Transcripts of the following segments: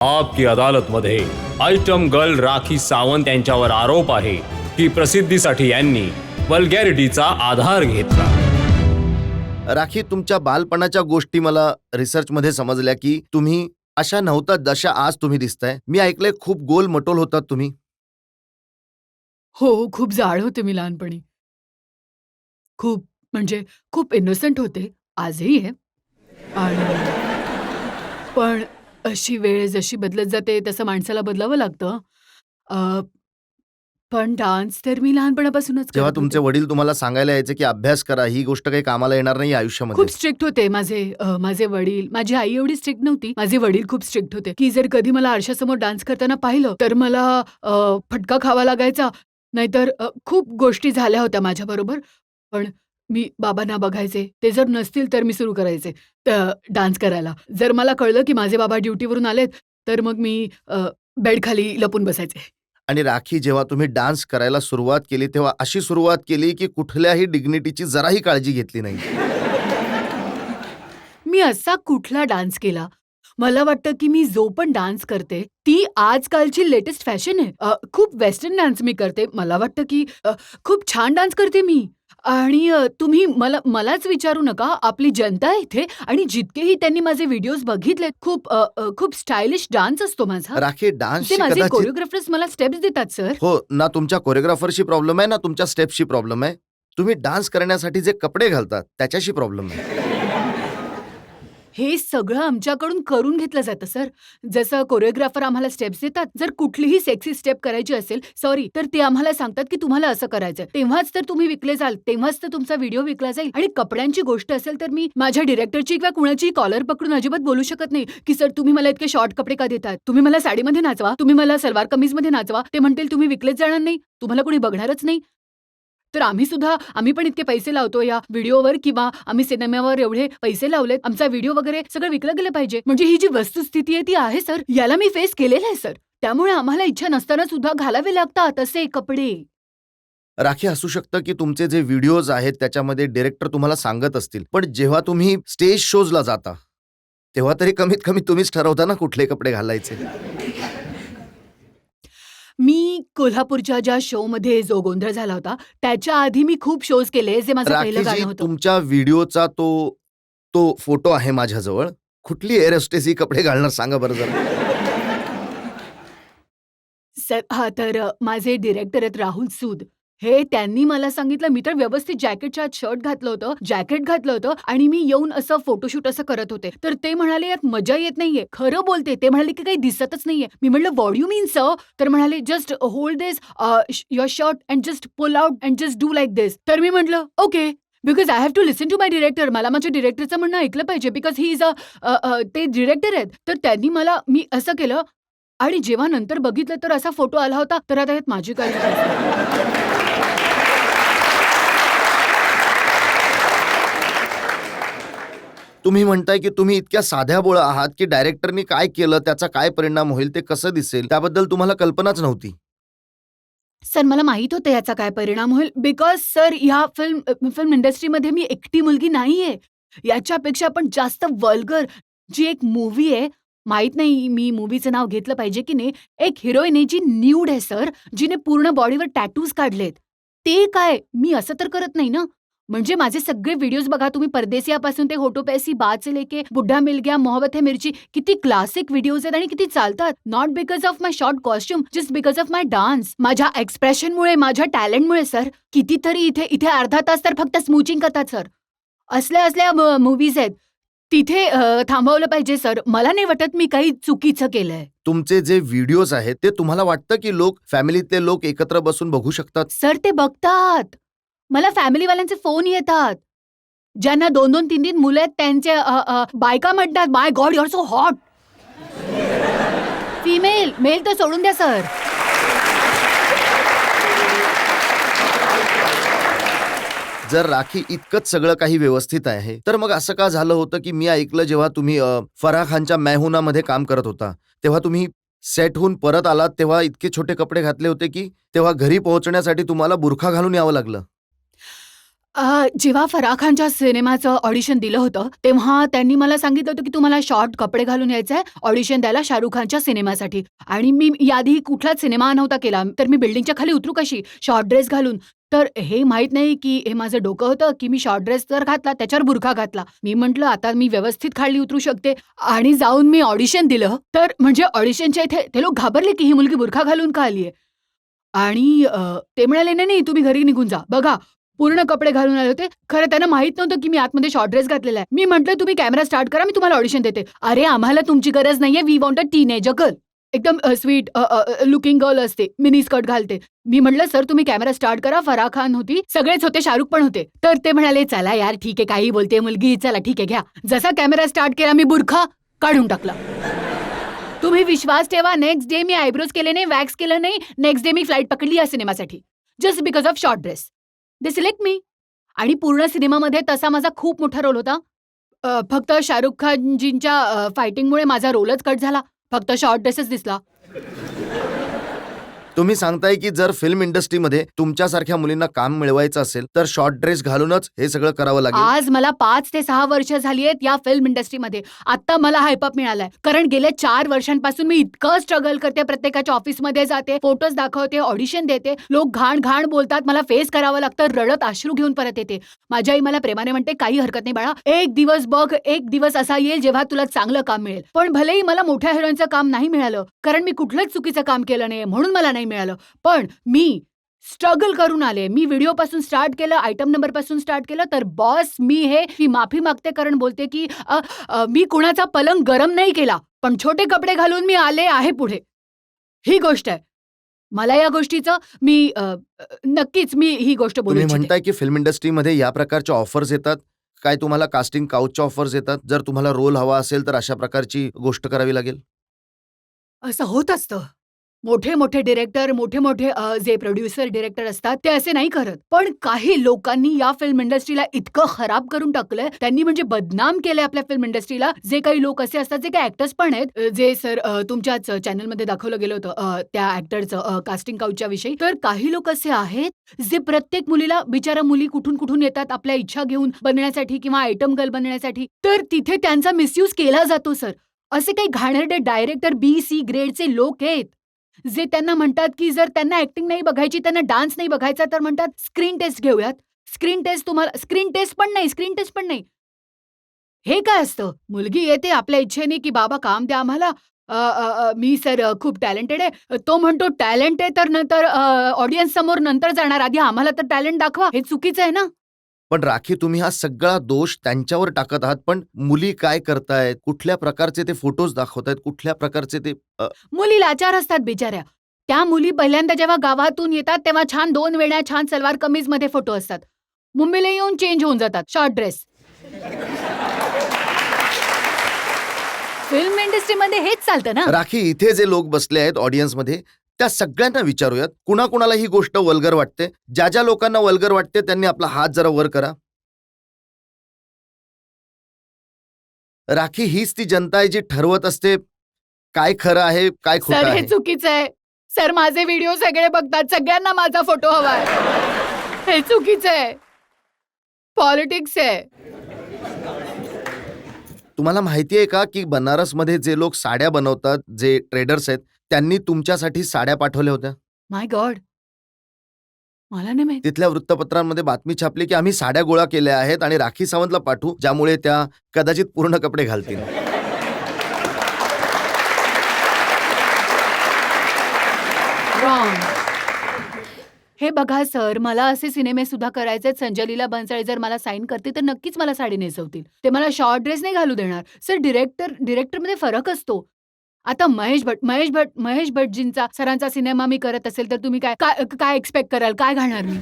आपकी अदालत मध्ये item girl Rakhi Sawant यांच्यावर आरोप आहे की प्रसिद्धीसाठी यांनी वल्गॅरिटीचा आधार घेतला. राखी, तुमच्या बालपणाच्या गोष्टी मला रिसर्च मध्ये समजल्या की तुम्ही अशा नव्हता जशा आज तुम्ही दिसताय. मी ऐकलंय खूप गोल मटोल होतात तुम्ही. हो, खूप जाड होते मी लहानपणी. खूप म्हणजे खूप इनोसंट होते. आजही आहे. आणि पण अशी वेळ जशी बदलत जाते तसं माणसाला बदलावं लागतं. अ, पण डान्स तर मी लहानपणापासूनच जेव्हा करत तुमचे होते. वडील तुम्हाला सांगायला यायचे की अभ्यास करा, ही गोष्ट काही कामाला येणार नाही आयुष्यामध्ये. खूप स्ट्रिक्ट होते माझे वडील. माझी आई एवढी स्ट्रिक्ट नव्हती. माझे वडील खूप स्ट्रिक्ट होते, की जर कधी मला आरशासमोर डान्स करताना पाहिलं, तर मला फटका खावा लागायचा. नाहीतर खूप गोष्टी झाल्या होत्या माझ्याबरोबर. पण मी बाबांना बघायचे. ते जर नसतील तर मी सुरू करायचे डान्स करायला. जर मला कळलं की माझे बाबा ड्युटीवरून आलेत, तर मग मी बेडखाली लपून बसायचे. आणि राखी, जेव्हा तुम्ही डान्स करायला सुरुवात केली तेव्हा अशी सुरुवात केली की कुठल्याही डिग्निटीची जराही काळजी घेतली नाही. मी असा कुठला डान्स केला? मला वाटतं, की मी जो पण डान्स करते, ती आजकालची लेटेस्ट फॅशन आहे. खूप वेस्टर्न डान्स मी करते. मला वाटतं, की खूप छान डान्स करते मी. आणि तुम्ही मलाच विचारू नका, आपली जनता आहे इथे आणि जितकेही त्यांनी माझे व्हिडिओज बघितलेत, खूप स्टायलिश डान्स असतो माझा. राखी, ते डान्सची माझे कदाचित कोरिओग्राफर्स मला स्टेप्स देतात सर. हो ना, तुमच्या कोरिओग्राफरशी प्रॉब्लेम आहे ना तुमच्या स्टेप्सची प्रॉब्लेम आहे. तुम्ही डान्स करण्यासाठी जे कपडे घालतात त्याच्याशी प्रॉब्लेम आहे. हे सगळं आमच्याकडून करून घेतलं जातं सर. जसं कोरिओग्राफर आम्हाला स्टेप्स देतात. जर कुठलीही सेक्सी स्टेप करायची असेल, तर ते आम्हाला सांगतात, की तुम्हाला असं करायचंय. तेव्हाच तर तुम्ही विकले जाल, तेव्हाच तर तुमचा व्हिडिओ विकला जाईल. आणि कपड्यांची गोष्ट असेल, तर मी माझ्या डिरेक्टरची किंवा कुणाची कॉलर पकडून अजिबात बोलू शकत नाही, की "सर, तुम्ही मला इतके शॉर्ट कपडे का देताय? तुम्ही मला साडीमध्ये नाचवा, तुम्ही मला सलवार कमीजमध्ये नाचवा." ते म्हणतील, "तुम्ही विकलेच जाणार नाही, तुम्हाला कोणी बघणारच नाही." तर आम्ही पण इतके पैसे लावतो या व्हिडिओवर किंवा आम्ही सिनेमावर एवढे पैसे लावलेत. आमचा व्हिडिओ वगैरे सगळं विकलं गेलं पाहिजे. म्हणजे ही जी वस्तुस्थिती आहे ती आहे सर. याला मी फेस केलेलं आहे सर. त्यामुळे आम्हाला इच्छा नसताना सुद्धा घालावे लागतात असे कपडे. राखी, असू शकतं की तुमचे जे व्हिडिओज आहेत त्याच्यामध्ये डिरेक्टर तुम्हाला सांगत असतील, पण जेव्हा तुम्ही स्टेज शोजला जाता तेव्हा तरी कमीत कमी तुम्हीच ठरवता ना कुठले कपडे घालायचे. मी कोल्हापूरच्या ज्या शोमध्ये जो गोंधळ झाला होता, त्याच्या आधी मी खूप शोज केले, जे माझं पहिलं राखीजी, गाणं होतं. तुमच्या व्हिडिओचा तो तो फोटो आहे माझ्याजवळ. कुठली एअर होस्टेस ही कपडे घालणार सांगा बरं जरा. सर हां, तर माझे डिरेक्टर आहेत राहुल सूद. हे त्यांनी मला सांगितलं, मी तर व्यवस्थित जॅकेटच्या आत शर्ट घातलं होतं, जॅकेट घातलं होतं आणि मी येऊन असं फोटोशूट असं करत होते. तर ते म्हणाले, "यात मजा येत नाहीये." खरं बोलते. ते म्हणाले, की "काही दिसतच नाहीये." मी म्हटलं, "व्हॉट यू मीन सर?" तर म्हणाले, "just hold this your shirt and just pull out and just do like this." तर मी म्हटलं, "okay." Because I have to listen to my director. मला माझ्या डिरेक्टरचं म्हणणं ऐकलं पाहिजे बिकॉज ही इज ते डिरेक्टर आहेत. तर त्यांनी मी असं केलं आणि जेव्हा नंतर बघितलं तर असा फोटो आला होता, तर आता यात माझी काय चूक आहे? तुम्ही म्हणताय की तुम्ही इतक्या साध्याभोळा आहात की डायरेक्टरनी काय केलं, त्याचा काय परिणाम होईल, ते कसं दिसेल त्याबद्दल तुम्हाला कल्पनाच नव्हती. सर मला माहीत होतं याचा काय परिणाम होईल बिकॉज सर ह्या फिल्म इंडस्ट्रीमध्ये मी एकटी मुलगी नाहीये. याच्यापेक्षा पण जास्त वल्गर जी एक मूव्ही आहे, माहीत नाही मी मूव्हीचं नाव घेतलं पाहिजे की नाही. एक हिरोईन आहे जी न्यूड आहे सर, जिने पूर्ण बॉडीवर टॅटूज काढलेत. ते काय? मी असं तर करत नाही ना. म्हणजे माझे सगळे व्हिडिओज बघा तुम्ही परदेसियापासून ते होठों पे ऐसी बात से लेके बुड्ढा मिल गया, मोहब्बत है मिर्ची किती क्लासिक व्हिडिओज आहेत आणि किती चालतात. Not because of my short costume, just because of my dance. माझ्या एक्सप्रेशनमुळे, माझ्या टॅलेंटमुळे सर. कितीतरी इथे इथे अर्धा तास तर फक्त स्मूचिंग करतात सर. असल्या मूव्हीज आहेत. तिथे थांबवलं पाहिजे सर. मला नाही वाटत मी काही चुकीचं केलंय. तुमचे जे व्हिडिओज आहेत ते तुम्हाला वाटतं की फॅमिलीतले लोक एकत्र बसून बघू शकतात? सर ते बघतात. मला फॅमिलीवाल्यांचे फोन येतात. ज्यांना 2-2, 3-3 मुलं आहेत त्यांचे बायका म्हणतात, "my god you are so hot." Male तर सोडून द्या सर. जर राखी इतकंच सगळं काही व्यवस्थित आहे तर मग असं का झालं होतं की मी ऐकलं जेव्हा तुम्ही फराह खानच्या मैं काम करत होता तेव्हा तुम्ही सेटहून परत आलात तेव्हा इतके छोटे कपडे घातले होते की तेव्हा घरी पोहोचण्यासाठी तुम्हाला बुरखा घालून यावं लागलं. जेव्हा फराह खानच्या सिनेमाचं ऑडिशन दिलं होतं, तेव्हा त्यांनी मला सांगितलं होतं, की "तुम्हाला शॉर्ट कपडे घालून यायचंय ऑडिशन द्यायला शाहरुख खानच्या सिनेमासाठी." आणि मी याआधी कुठलाच सिनेमा नव्हता केला. तर मी बिल्डिंगच्या खाली उतरू कशी? शॉर्ट ड्रेस घालून. तर हे माहीत नाही, की हे माझं डोकं होतं, की मी शॉर्ट ड्रेस तर घातला, त्याच्यावर बुरखा घातला. मी म्हटलं, "आता मी व्यवस्थित खाली उतरू शकते." आणि जाऊन मी ऑडिशन दिलं. तर म्हणजे ऑडिशनच्या इथे ते लोक घाबरले, की ही मुलगी बुरखा घालून का आली आणि ते म्हणाले, "नाही, नाही, तुम्ही घरी निघून जा. बघा, पूर्ण कपडे घालून आले होते." खरं त्यांना माहीत नव्हतं, की मी आतमध्ये शॉर्ट ड्रेस घातलेला आहे. मी म्हटलं, "तुम्ही कॅमेरा स्टार्ट करा, मी तुम्हाला ऑडिशन देते." "अरे, आम्हाला तुमची गरज नाहीये. We want a teenager girl." एकदम स्वीट लुकिंग गर्ल असते. मिनी स्कर्ट घालते. मी म्हटलं, "सर, तुम्ही कॅमेरा स्टार्ट करा." फराह खान होती, सगळेच होते, शाहरुख पण होते. तर ते म्हणाले, "चला यार, ठीक आहे, काहीही बोलते मुलगी. चला ठीक आहे, घ्या." जसा कॅमेरा स्टार्ट केला, मी बुरखा काढून टाकला. तुम्ही विश्वास ठेवा, नेक्स्ट डे मी आयब्रोज केले नाही, वॅक्स केलं नाही. नेक्स्ट डे मी फ्लाइट पकडली या सिनेमासाठी. Just because of short dress. They select me. आणि पूर्ण सिनेमामध्ये तसा माझा खूप मोठा रोल होता. फक्त शाहरुख खानजींच्या फायटिंगमुळे माझा रोलच कट झाला. फक्त शॉर्ट ड्रेसच दिसला. तुम्ही सांगताय की जर फिल्म इंडस्ट्रीमध्ये तुमच्यासारख्या मुलींना काम मिळवायचं असेल तर शॉर्ट ड्रेस घालूनच हे सगळं करावं लागेल. आज मला 5 ते 6 वर्ष झाली आहेत या फिल्म इंडस्ट्रीमध्ये. आता मला हायपअप मिळालाय. कारण गेल्या 4 वर्षांपासून मी इतकं स्ट्रगल करते. प्रत्येकाच्या ऑफिसमध्ये जाते, फोटोज दाखवते, ऑडिशन देते. लोक घाण-घाण बोलतात. मला फेस करावं लागतं. रडत अश्रू घेऊन परत येते. माझी आई मला प्रेमाने म्हणते, "काही हरकत नाही बाळा. एक दिवस बघ, एक दिवस असा येईल जेव्हा तुला चांगलं काम मिळेल." पण भलेही मला मोठ्या हिरोईनचं काम नाही मिळालं, कारण मी कुठलंच चुकीचं काम केलं नाही म्हणून मला नाही मिळालं. पण मी स्ट्रगल करून आले. मी व्हिडिओपासून स्टार्ट केलं, आयटम नंबरपासून स्टार्ट केलं. तर बॉस मी माफी मागते कारण बोलते, की मी कुणाचा पलंग गरम नाही केला. पण छोटे कपडे घालून मी आले आहे पुढे. ही गोष्ट आहे. मला या गोष्टीचं नक्कीच मी ही गोष्ट बोलू तुम्ही इच्छिते. म्हणताय की फिल्म इंडस्ट्रीमध्ये या प्रकारच्या ऑफर्स येतात. काय तुम्हाला कास्टिंग काउचच्या ऑफर्स येतात? जर तुम्हाला रोल हवा असेल तर अशा प्रकारची गोष्ट करावी लागेल. असं होत असतं. मोठे-मोठे डिरेक्टर, मोठे-मोठे जे प्रोड्युसर, डिरेक्टर असतात, ते असे नाही करत. पण काही लोकांनी या फिल्म इंडस्ट्रीला इतकं खराब करून टाकलंय, त्यांनी म्हणजे बदनाम केलंय आपल्या फिल्म इंडस्ट्रीला. जे काही लोक असे असतात, जे काही ॲक्टर्स पण आहेत, जे सर तुमच्याच चॅनलमध्ये दाखवलं गेलं होतं त्या ॲक्टरचं कास्टिंग काउचच्या विषयी. तर काही लोक असे आहेत, जे प्रत्येक मुलीला बिचाऱ्या मुली कुठून-कुठून येतात आपल्या इच्छा घेऊन बनण्यासाठी किंवा आयटम गर्ल बनण्यासाठी. तर तिथे त्यांचा मिसयूज केला जातो सर. असे काही घाणेरडे डायरेक्टर बी-सी ग्रेडचे लोक आहेत. जे त्यांना म्हणतात, की जर त्यांना ॲक्टिंग नाही बघायची, त्यांना डान्स नाही बघायचा, तर म्हणतात स्क्रीन टेस्ट घेऊयात. स्क्रीन टेस्ट पण नाही. हे काय असतं? मुलगी येते आपल्या इच्छेने, की "बाबा काम द्या आम्हाला." "मी सर खूप टॅलेंटेड आहे." तो म्हणतो टॅलेंट आहे तर नंतर ऑडियन्स समोर नंतर जाणार. आधी आम्हाला तर टॅलेंट दाखवा. हे चुकीचं आहे ना? पण राखी तुम्ही हा सगळा दोष त्यांच्यावर टाकत आहात. पण मुली काय करतायत? कुठल्या प्रकारचे ते फोटोज दाखवतायत? कुठल्या प्रकारचे ते मुली लाचार असतात बिचाऱ्या. त्या मुली पहिल्यांदा जेव्हा गावातून येतात, तेव्हा छान 2 वेण्या, छान सलवार कमीजमध्ये फोटो असतात. मुंबईला येऊन चेंज होऊन जातात. Short dress. फिल्म इंडस्ट्रीमध्ये हेच चालतं ना. राखी इथे जे लोक बसले आहेत ऑडियन्समध्ये त्या सगळ्यांना विचारूयात. कुणाकुणाला ही गोष्ट वल्गर वाटते? ज्या ज्या लोकांना वल्गर वाटते त्यांनी आपला हात जरा वर करा. राखी हीच ती जनता आहे जी ठरवत असते काय खरं आहे, काय खोटं सर हे आहे. चुकीचं आहे. सर माझे व्हिडिओ सगळे बघतात. सगळ्यांना माझा फोटो हवाय. हे चुकीचं आहे. पॉलिटिक्स आहे. तुम्हाला माहिती आहे का की बनारसमध्ये जे लोक साड्या बनवतात, जे ट्रेडर्स आहेत, त्यांनी तुमच्यासाठी साड्या पाठवल्या होत्या. माय गॉड! मला नाही माहित. तिथल्या वृत्तपत्रांमध्ये बातमी छापली की आम्ही साड्या गोळा केल्या आहेत आणि राखी सावंतला पाठवू, ज्यामुळे त्या कदाचित पूर्ण कपडे घालतील. रॉंग. हे बघा सर, मला असे सिनेमे सुद्धा करायचे आहेत. संजय लीला भन्साळी जर मला साइन करते, तर नक्कीच मला साडी नेसवतील. ते मला शॉर्ट ड्रेस नाही घालू देणार. सर डिरेक्टरमध्ये फरक असतो. आता महेश भटजींचा सरांचा सिनेमा मी करत असेल, तर तुम्ही काय काय काय एक्स्पेक्ट कराल? काय घालणार मी?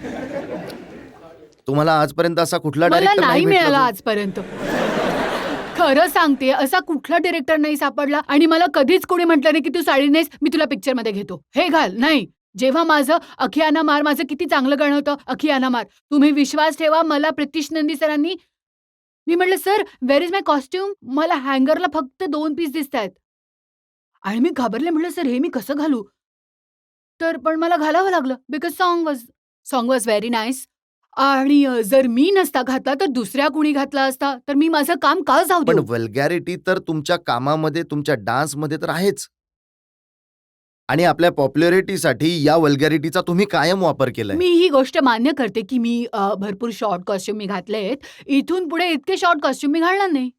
तुम्हाला आजपर्यंत असा कुठला मला डायरेक्टर नाही भेटला मिळाला जो- आजपर्यंत. खरं सांगते, असा कुठला डिरेक्टर नाही सापडला आणि मला कधीच कोणी म्हटलं नाही, की "तू साडी नेस, मी तुला पिक्चरमध्ये घेतो. हे घाल." नाही. जेव्हा माझं "अखियाना मार" माझं किती चांगलं गाणं होतं, "अखियाना मार." तुम्ही विश्वास ठेवा, मला प्रितिश नंदी सरांनी मी म्हटलं, "sir, where is my costume?" मला हँगरला फक्त 2 पीस दिसतायत. आणि मी घाबरले. म्हटलं, "सर, हे मी कसं घालू?" तर पण मला घालावं लागलं because song was very nice. आणि जर मी नसता घातला तर दुसऱ्या कुणी घातला असता तर मी माझं काम का जाऊ पण देऊ? वल्गॅरिटी तर तुमच्या कामामध्ये, तुमच्या डान्समध्ये तर आहेच. आणि आपल्या पॉप्युलॅरिटीसाठी या वल्गॅरिटीचा तुम्ही कायम वापर केलाय. मी ही गोष्ट मान्य करते, की मी भरपूर शॉर्ट कॉस्ट्यूम मी घातलेत. इथून पुढे इतके शॉर्ट कॉस्ट्यूम मी घालणार नाही.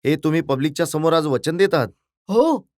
हे तुम्ही पब्लिकच्या समोर आज वचन देत आहात. हो,